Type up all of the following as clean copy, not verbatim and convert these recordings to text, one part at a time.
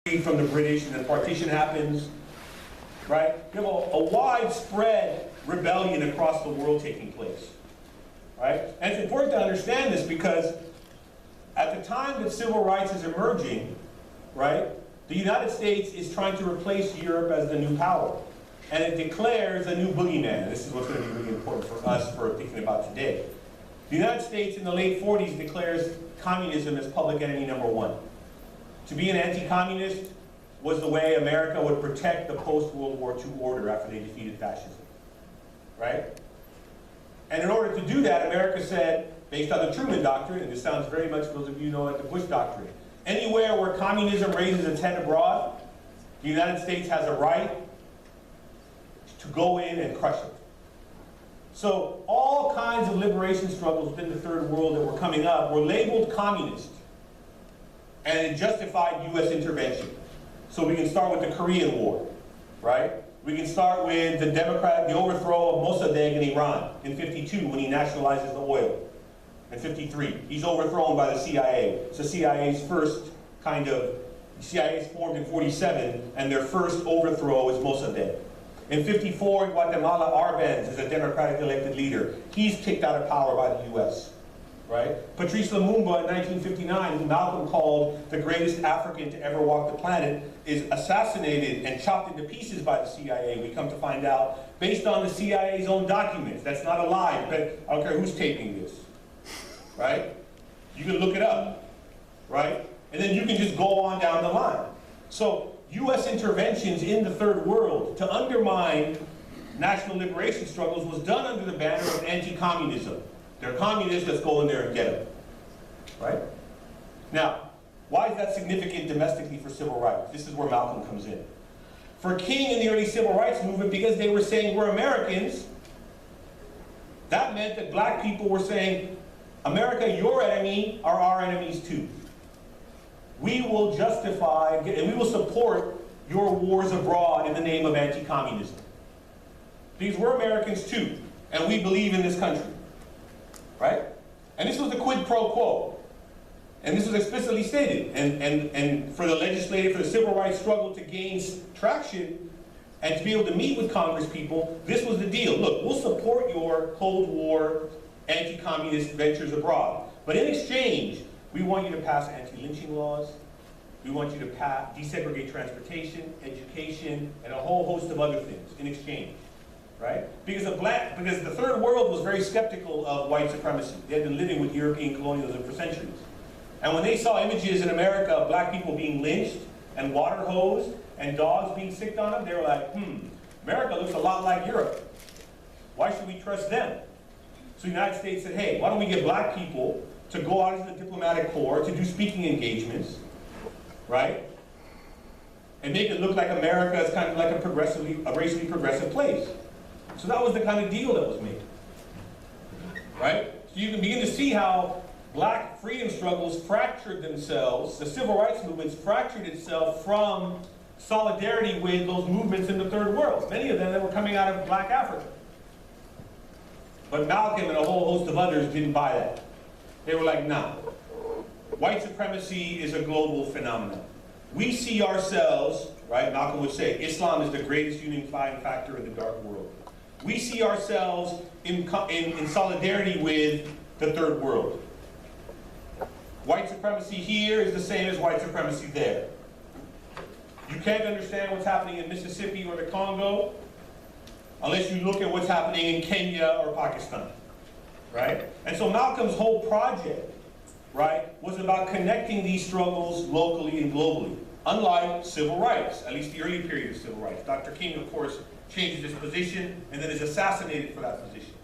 from the British, and then partition happens, right? You have a widespread rebellion across the world taking place, right? And it's important to understand this because at the time that civil rights is emerging, right, the United States is trying to replace Europe as the new power. And it declares a new boogeyman. This is what's going to be really important for us for thinking about today. The United States in the late 40s declares communism as public enemy number one. To be an anti-communist was the way America would protect the post-World War II order after they defeated fascism, right? And in order to do that, America said, based on the Truman Doctrine, and this sounds very much, those of you know, like the Bush Doctrine, anywhere where communism raises its head abroad, the United States has a right to go in and crush it. So all kinds of liberation struggles within the Third World that were coming up were labeled communist, and it justified U.S. intervention. So we can start with the Korean War, right? We can start with the overthrow of Mossadegh in Iran in '52 when he nationalizes the oil. In '53, he's overthrown by the CIA. It's the CIA's first CIA is formed in '47, and their first overthrow is Mossadegh. In '54, in Guatemala, Arbenz is a democratic elected leader. He's kicked out of power by the U.S., right? Patrice Lumumba in 1959, who Malcolm called the greatest African to ever walk the planet, is assassinated and chopped into pieces by the CIA. We come to find out, based on the CIA's own documents. That's not a lie, but I don't care who's taping this, right? You can look it up, right? And then you can just go on down the line. So U.S. interventions in the Third World to undermine national liberation struggles was done under the banner of anti-communism. They're communists, let's go in there and get them, right? Now, why is that significant domestically for civil rights? This is where Malcolm comes in. For King in the early civil rights movement, because they were saying we're Americans, that meant that black people were saying, America, your enemy are our enemies too. We will justify and we will support your wars abroad in the name of anti-communism. Because we're Americans too, and we believe in this country, right? And this was the quid pro quo. And this was explicitly stated. And for the legislative, for the civil rights struggle to gain traction and to be able to meet with Congress people, this was the deal. Look, we'll support your Cold War anti-communist ventures abroad. But in exchange, we want you to pass anti-lynching laws. We want you to desegregate transportation, education, and a whole host of other things in exchange, right? Because the Third World was very skeptical of white supremacy. They had been living with European colonialism for centuries. And when they saw images in America of black people being lynched and water hosed and dogs being sicked on them, they were like, America looks a lot like Europe. Why should we trust them? So the United States said, hey, why don't we get black people to go out into the diplomatic corps to do speaking engagements, right? And make it look like America is kind of like a racially progressive place. So that was the kind of deal that was made, right? So you can begin to see how black freedom struggles fractured themselves, the civil rights movements fractured itself from solidarity with those movements in the Third World, many of them that were coming out of black Africa. But Malcolm and a whole host of others didn't buy that. They were like, nah, white supremacy is a global phenomenon. We see ourselves, right, Malcolm would say, Islam is the greatest unifying factor in the dark world. We see ourselves in solidarity with the Third World. White supremacy here is the same as white supremacy there. You can't understand what's happening in Mississippi or the Congo unless you look at what's happening in Kenya or Pakistan, right? And so Malcolm's whole project, right, was about connecting these struggles locally and globally, unlike civil rights, at least the early period of civil rights. Dr. King, of course, changes his position and then is assassinated for that position,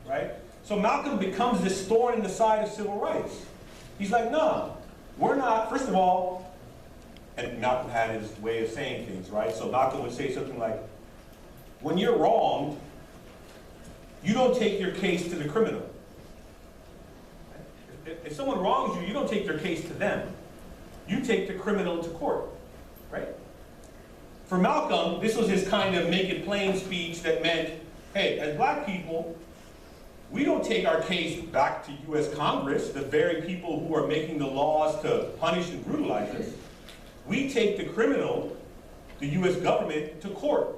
right? So Malcolm becomes this thorn in the side of civil rights. He's like, no, we're not, first of all, and Malcolm had his way of saying things, right? So Malcolm would say something like, when you're wronged, you don't take your case to the criminal. If someone wrongs you, you don't take their case to them. You take the criminal to court, right? For Malcolm, this was his kind of make it plain speech that meant, hey, as black people, we don't take our case back to U.S. Congress, the very people who are making the laws to punish and brutalize us. we take the criminal, the U.S. government, to court.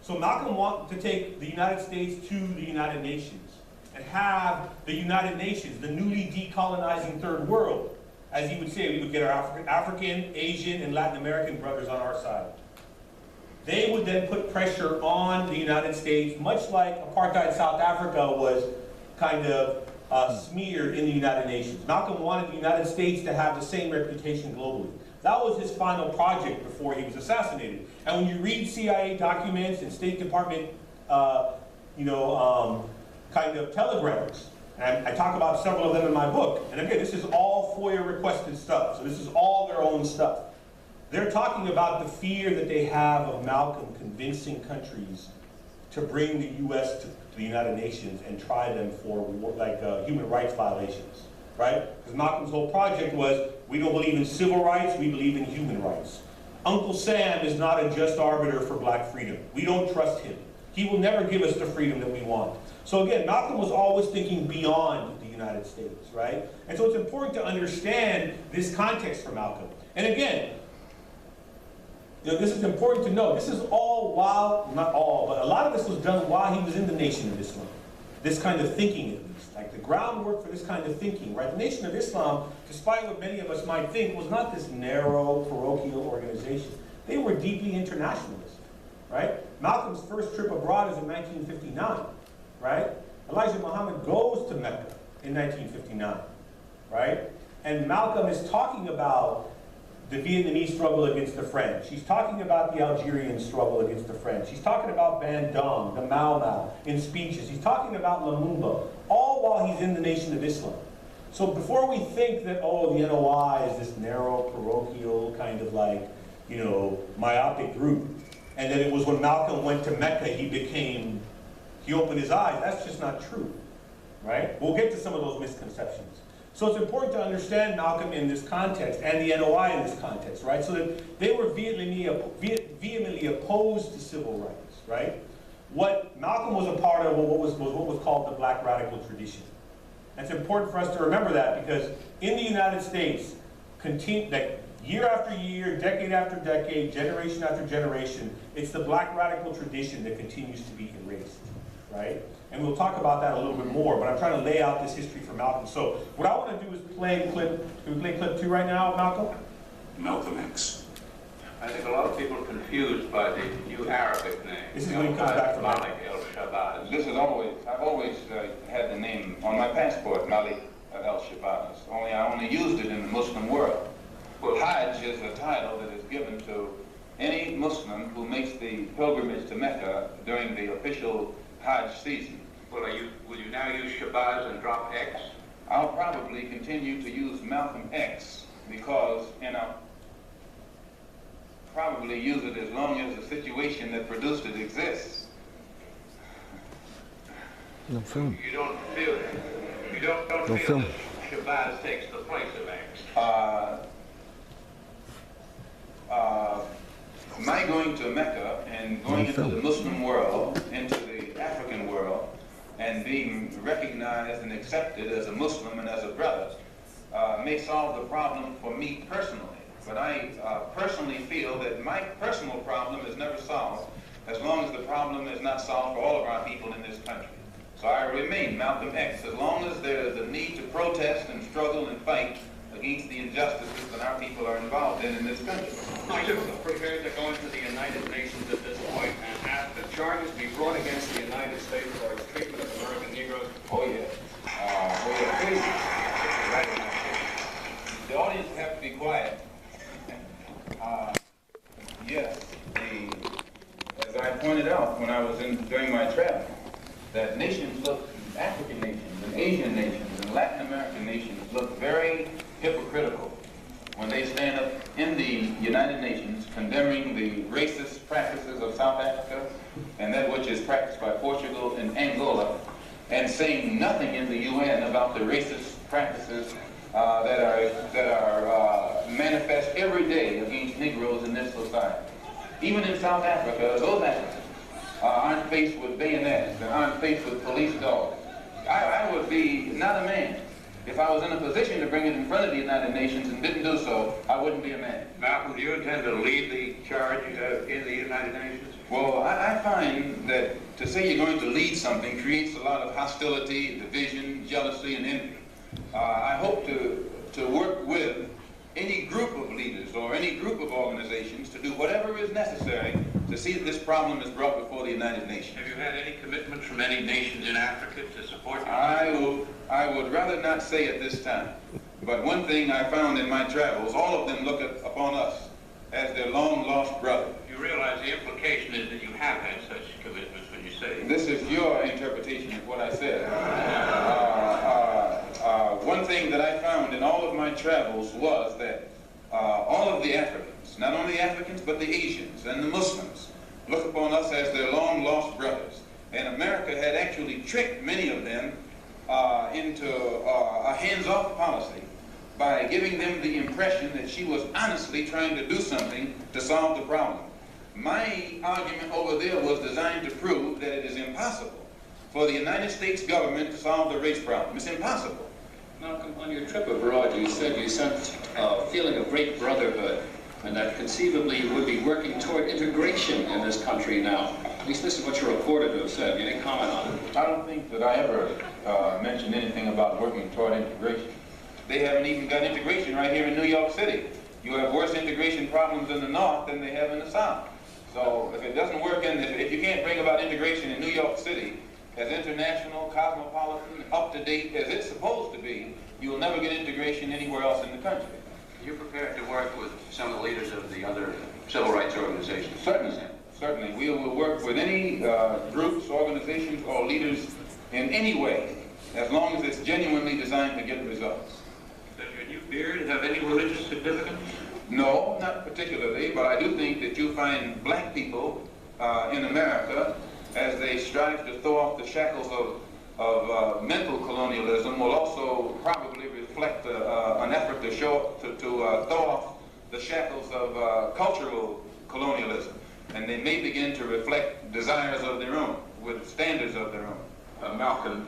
So Malcolm wanted to take the United States to the United Nations and have the United Nations, the newly decolonizing third world, as he would say, we would get our African, Asian, and Latin American brothers on our side. They would then put pressure on the United States, much like apartheid South Africa was kind of smeared in the United Nations. Malcolm wanted the United States to have the same reputation globally. That was his final project before he was assassinated. And when you read CIA documents and State Department, kind of telegrams, and I talk about several of them in my book. And again, this is all FOIA requested stuff. So this is all their own stuff. They're talking about the fear that they have of Malcolm convincing countries to bring the U.S. to the United Nations and try them for human rights violations, right? Because Malcolm's whole project was, we don't believe in civil rights, we believe in human rights. Uncle Sam is not a just arbiter for black freedom. We don't trust him. He will never give us the freedom that we want. So again, Malcolm was always thinking beyond the United States, right? And so it's important to understand this context for Malcolm. And again, this is important to know. This is all while, not all, but a lot of this was done while he was in the Nation of Islam. This kind of thinking, at least. Like the groundwork for this kind of thinking, right? The Nation of Islam, despite what many of us might think, was not this narrow, parochial organization. They were deeply internationalist, right? Malcolm's first trip abroad is in 1959, right? Elijah Muhammad goes to Mecca in 1959, right? And Malcolm is talking about the Vietnamese struggle against the French. He's talking about the Algerian struggle against the French. He's talking about Van Dong, the Mau Mau, in speeches. He's talking about Lumumba, all while he's in the Nation of Islam. So before we think that, oh, the NOI is this narrow, parochial, kind of like, myopic group, and that it was when Malcolm went to Mecca he opened his eyes, that's just not true, right? We'll get to some of those misconceptions. So it's important to understand Malcolm in this context and the NOI in this context, right? So that they were vehemently opposed to civil rights, right? What Malcolm was a part of was what was called the black radical tradition. And it's important for us to remember that because in the United States, year after year, decade after decade, generation after generation, it's the black radical tradition that continues to be erased, right? And we'll talk about that a little bit more, but I'm trying to lay out this history for Malcolm. So what I want to do is play clip, can we play clip 2 right now, Malcolm? Malcolm X. I think a lot of people are confused by the new Arabic name. This is when he comes back from Malik el-Shabazz. I've always had the name on my passport, Malik el-Shabazz, only I only used it in the Muslim world. Well, Hajj is a title that is given to any Muslim who makes the pilgrimage to Mecca during the official Hajj season. Well, will you now use Shabazz and drop X? I'll probably continue to use Malcolm X because, probably use it as long as the situation that produced it exists. No film. You don't feel No film. that Shabazz takes the place of X? My going to Mecca and going into the Muslim world, into the African world, and being recognized and accepted as a Muslim and as a brother may solve the problem for me personally. But I personally feel that my personal problem is never solved as long as the problem is not solved for all of our people in this country. So I remain Malcolm X as long as there is a need to protest and struggle and fight against the injustices that our people are involved in this country. Are you prepared to go into the United Nations at this point and have the charges be brought against the United States for its treatment of American Negroes? Oh, yeah. Please. The audience will have to be quiet. Yes, as I pointed out when I was during my travel, that nations look, African nations and Asian nations and Latin American nations look very hypocritical when they stand up in the United Nations condemning the racist practices of South Africa and that which is practiced by Portugal and Angola, and saying nothing in the UN about the racist practices that are manifest every day against Negroes in this society. Even in South Africa, those Africans aren't faced with bayonets and aren't faced with police dogs. I would be not a man If I was in a position to bring it in front of the United Nations and didn't do so, I wouldn't be a man. Malcolm, do you intend to lead the charge in the United Nations? Well, I find that to say you're going to lead something creates a lot of hostility, division, jealousy, and envy. I hope to work with any group of leaders or any group of organizations to do whatever is necessary to see that this problem is brought before the United Nations. Have you had any commitments from any nations in Africa to support you? I would rather not say at this time, but one thing I found in my travels, all of them look upon us as their long-lost brother. You realize the implication is that you have had such commitments when you say. This is your interpretation of what I said. One thing that I found in all of my travels was that all of the Africans, not only the Africans but the Asians and the Muslims, look upon us as their long-lost brothers. And America had actually tricked many of them into a hands-off policy by giving them the impression that she was honestly trying to do something to solve the problem. My argument over there was designed to prove that it is impossible for the United States government to solve the race problem. It's impossible. Malcolm, on your trip abroad, you said you sensed a feeling of great brotherhood, and that conceivably you would be working toward integration in this country now. At least this is what you're reported to have said. You didn't comment on it. I don't think that I ever mentioned anything about working toward integration. They haven't even got integration right here in New York City. You have worse integration problems in the North than they have in the South. So if it doesn't work if you can't bring about integration in New York City as international, cosmopolitan, up-to-date as it's supposed to be, you will never get integration anywhere else in the country. Are you prepared to work with some of the leaders of the other civil rights organizations? Certainly, certainly. We will work with any groups, organizations, or leaders in any way, as long as it's genuinely designed to get results. Does your new beard have any religious significance? No, not particularly, but I do think that you find black people in America, as they strive to throw off the shackles of mental colonialism, will also probably reflect an effort to throw off the shackles of cultural colonialism. And they may begin to reflect desires of their own, with standards of their own. Malcolm,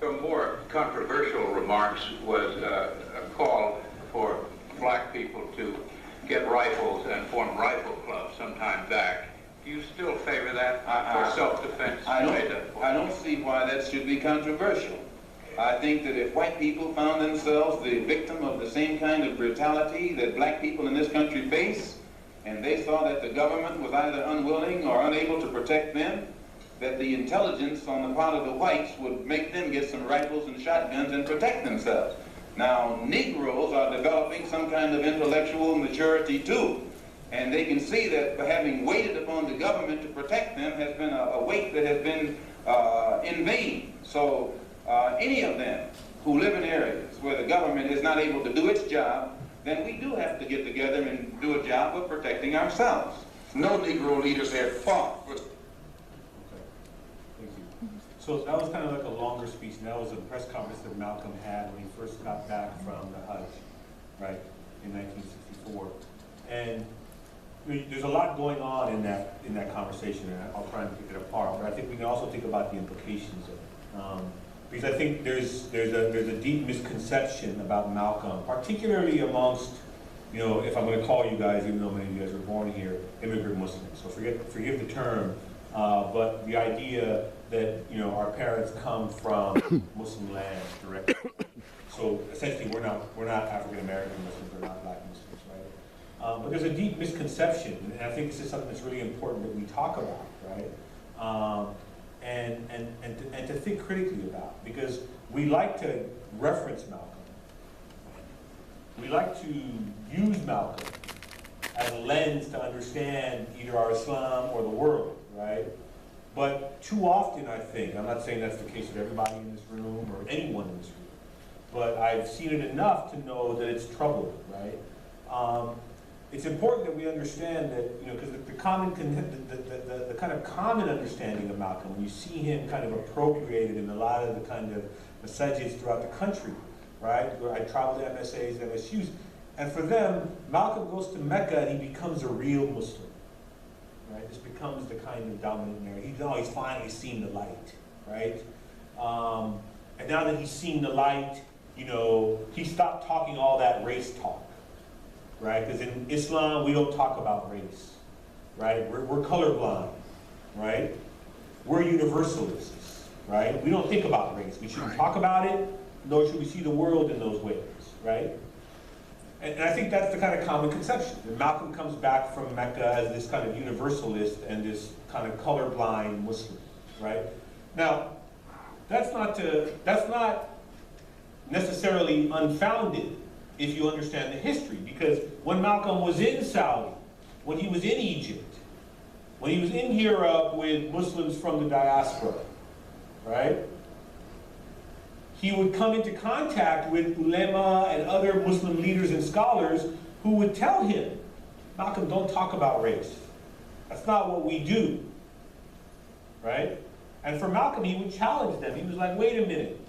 a more controversial remarks was a call for black people to get rifles and form rifle clubs some time back. Do you still favor that for self-defense? I don't see why that should be controversial. I think that if white people found themselves the victim of the same kind of brutality that black people in this country face, and they saw that the government was either unwilling or unable to protect them, that the intelligence on the part of the whites would make them get some rifles and shotguns and protect themselves. Now, Negroes are developing some kind of intellectual maturity too, and they can see that having waited upon the government to protect them has been a wait that has been in vain. So any of them who live in areas where the government is not able to do its job, then we do have to get together and do a job of protecting ourselves. No Negro leaders have fought for. So that was kind of like a longer speech, and that was a press conference that Malcolm had when he first got back from the Hajj, right, in 1964. And there's a lot going on in that conversation, and I'll try and pick it apart. But I think we can also think about the implications of it, because I think there's a deep misconception about Malcolm, particularly amongst, if I'm going to call you guys, even though many of you guys were born here, immigrant Muslims. So forgive the term, but the idea that our parents come from Muslim lands directly. So essentially, we're not African American Muslims, we're not Black Muslims, right? But there's a deep misconception, and I think this is something that's really important that we talk about, right? And to think critically about, because we like to reference Malcolm. We like to use Malcolm as a lens to understand either our Islam or the world, right? But too often, I think, I'm not saying that's the case with everybody in this room or anyone in this room, but I've seen it enough to know that it's troubling, right? It's important that we understand that, because the kind of common understanding of Malcolm, when you see him kind of appropriated in a lot of the kind of messages throughout the country, right? Where I traveled to MSAs, MSUs, and for them, Malcolm goes to Mecca and he becomes a real Muslim. Right? This becomes the kind of dominant narrative. He's finally seen the light, right? And now that he's seen the light, you know, he stopped talking all that race talk, right? Because in Islam, we don't talk about race, right? We're colorblind, right? We're universalists, right? We don't think about race. We shouldn't talk about it, nor should we see the world in those ways, right? And I think that's the kind of common conception. And Malcolm comes back from Mecca as this kind of universalist and this kind of colorblind Muslim, right? Now, that's not necessarily unfounded if you understand the history, because when Malcolm was in Saudi, when he was in Egypt, when he was in Europe with Muslims from the diaspora, right? He would come into contact with ulema and other Muslim leaders and scholars who would tell him, Malcolm, don't talk about race. That's not what we do, right? And for Malcolm, he would challenge them. He was like, wait a minute.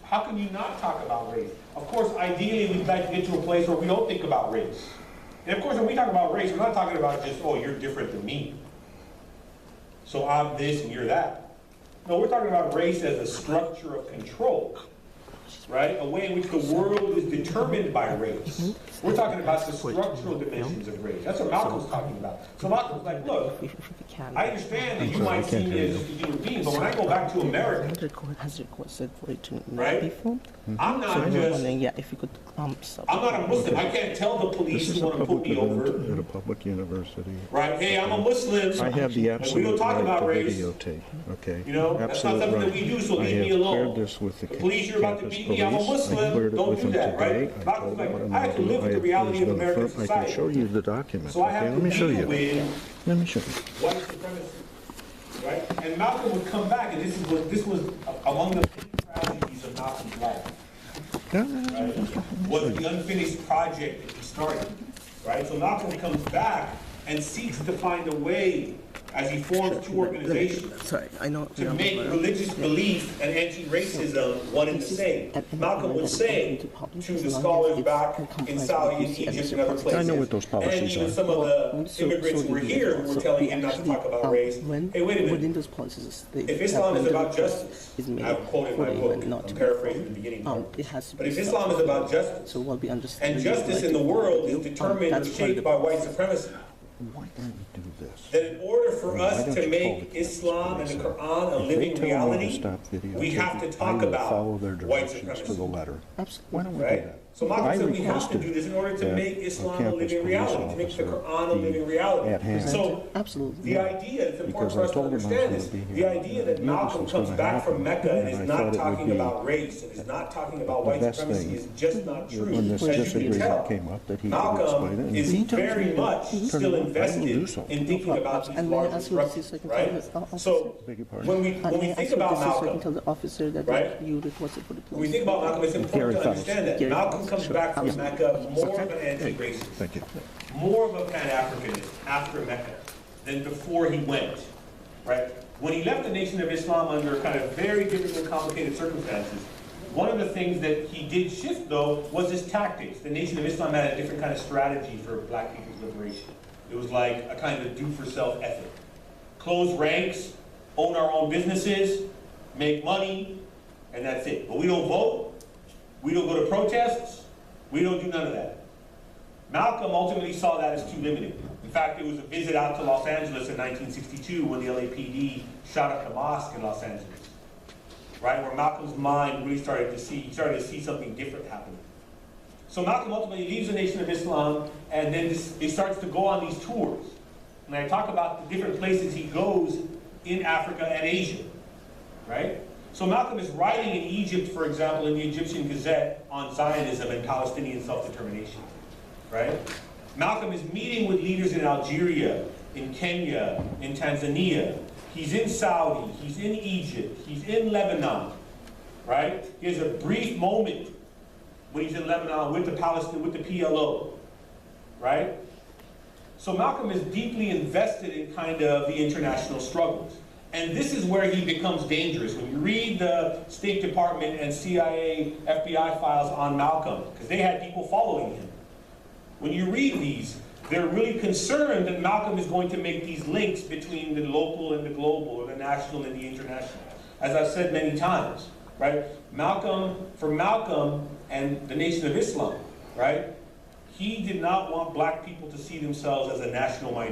How can you not talk about race? Of course, ideally, we'd like to get to a place where we don't think about race. And of course, when we talk about race, we're not talking about just, oh, you're different than me, so I'm this and you're that. No, we're talking about race as a structure of control, right? A way in which the world is determined by race. We're talking about the structural dimensions of race. That's what Malcolm's talking about. So Malcolm's like, look, I understand that you might see me as just a human being, but when I go back to America, right? I'm not just, I'm not a Muslim. I can't tell the police who want to put me over. At a public university. Right? Hey, I'm a Muslim. I have the and we absolute don't talk right about to race. videotape, okay? You know, that's not Absolute something that right. we do, so I leave me have alone. cleared this with the The police, you're about to campus beat me, I'm a police. I Muslim, cleared it don't with do them that, today. right? I Malcolm's told them what like, I'm I have to gonna do. live with the reality of American I can show society. you the document, So I okay? have Let me to show deal you. with Let me show you. white supremacy, right? And Malcolm would come back, and this was among the tragedies of Malcolm's life. Right? Was the unfinished project that he started, right? So Malcolm comes back and seeks to find a way, as he forms two organizations, to make religious belief and anti-racism one and the same. Malcolm would say to the scholars back in Saudi and Egypt and other places, I know what those policies and even are. some of the immigrants who were here who were telling him not to talk about race, hey, wait a minute, if Islam is about justice, I'm quoting my book, I'm paraphrasing the beginning part, but if Islam is about justice, and justice in the world is determined or shaped by white supremacy, Why don't we do this? that in order for Why us don't to you make call the Islam and the police? Quran a If they living tell me to reality, stop videotaping, we have to I talk will about follow their white directions to the supremacy, letter. Why don't we do right? that? So Malcolm I said we have to requested do this in order to that make a Islam a campus living police reality, to make the officer Quran a be living reality. at hand. So Absolutely. the idea, it's important Because for I us to told him I was understand gonna this, be the here. idea that I knew this Malcolm was comes gonna back from happen, Mecca and and is I not thought it would talking be about race and is not talking about the white best supremacy thing is just not true. when this As you can disagreement tell, came up, that he could explain it. Malcolm and is he very much Turn still it off. I will do invested so. in thinking about these And may I larger ask you to see structures, so I can right? tell the So Beg your pardon? when we May I think ask you about to see so I can Malcolm, tell the officer that right? you requested for the police? when we think about Malcolm, it's important to understand that Gary Malcolm Fawkes, comes sure. back from Mecca more of an anti-racist, Thank you. more of a Pan-Africanist after Mecca than before he went, right? When he left the Nation of Islam under kind of very difficult and complicated circumstances, one of the things that he did shift, though, was his tactics. The Nation of Islam had a different kind of strategy for black people's liberation. It was like a kind of do-for-self ethic. Close ranks, own our own businesses, make money, and that's it. But we don't vote, we don't go to protests, we don't do none of that. Malcolm ultimately saw that as too limited. In fact, there was a visit out to Los Angeles in 1962 when the LAPD shot up the mosque in Los Angeles, right? Where Malcolm's mind really started to see something different happening. So Malcolm ultimately leaves the Nation of Islam and then he starts to go on these tours. And I talk about the different places he goes in Africa and Asia, right? So Malcolm is writing in Egypt, for example, in the Egyptian Gazette on Zionism and Palestinian self-determination, right? Malcolm is meeting with leaders in Algeria, in Kenya, in Tanzania. He's in Saudi, he's in Egypt, he's in Lebanon, right? He has a brief moment when he's in Lebanon with the PLO, right? So Malcolm is deeply invested in kind of the international struggles. And this is where he becomes dangerous. When you read the State Department and CIA, FBI files on Malcolm, because they had people following him. When you read these, they're really concerned that Malcolm is going to make these links between the local and the global, or the national and the international. As I've said many times, right? For Malcolm and the Nation of Islam, right? He did not want black people to see themselves as a national minority.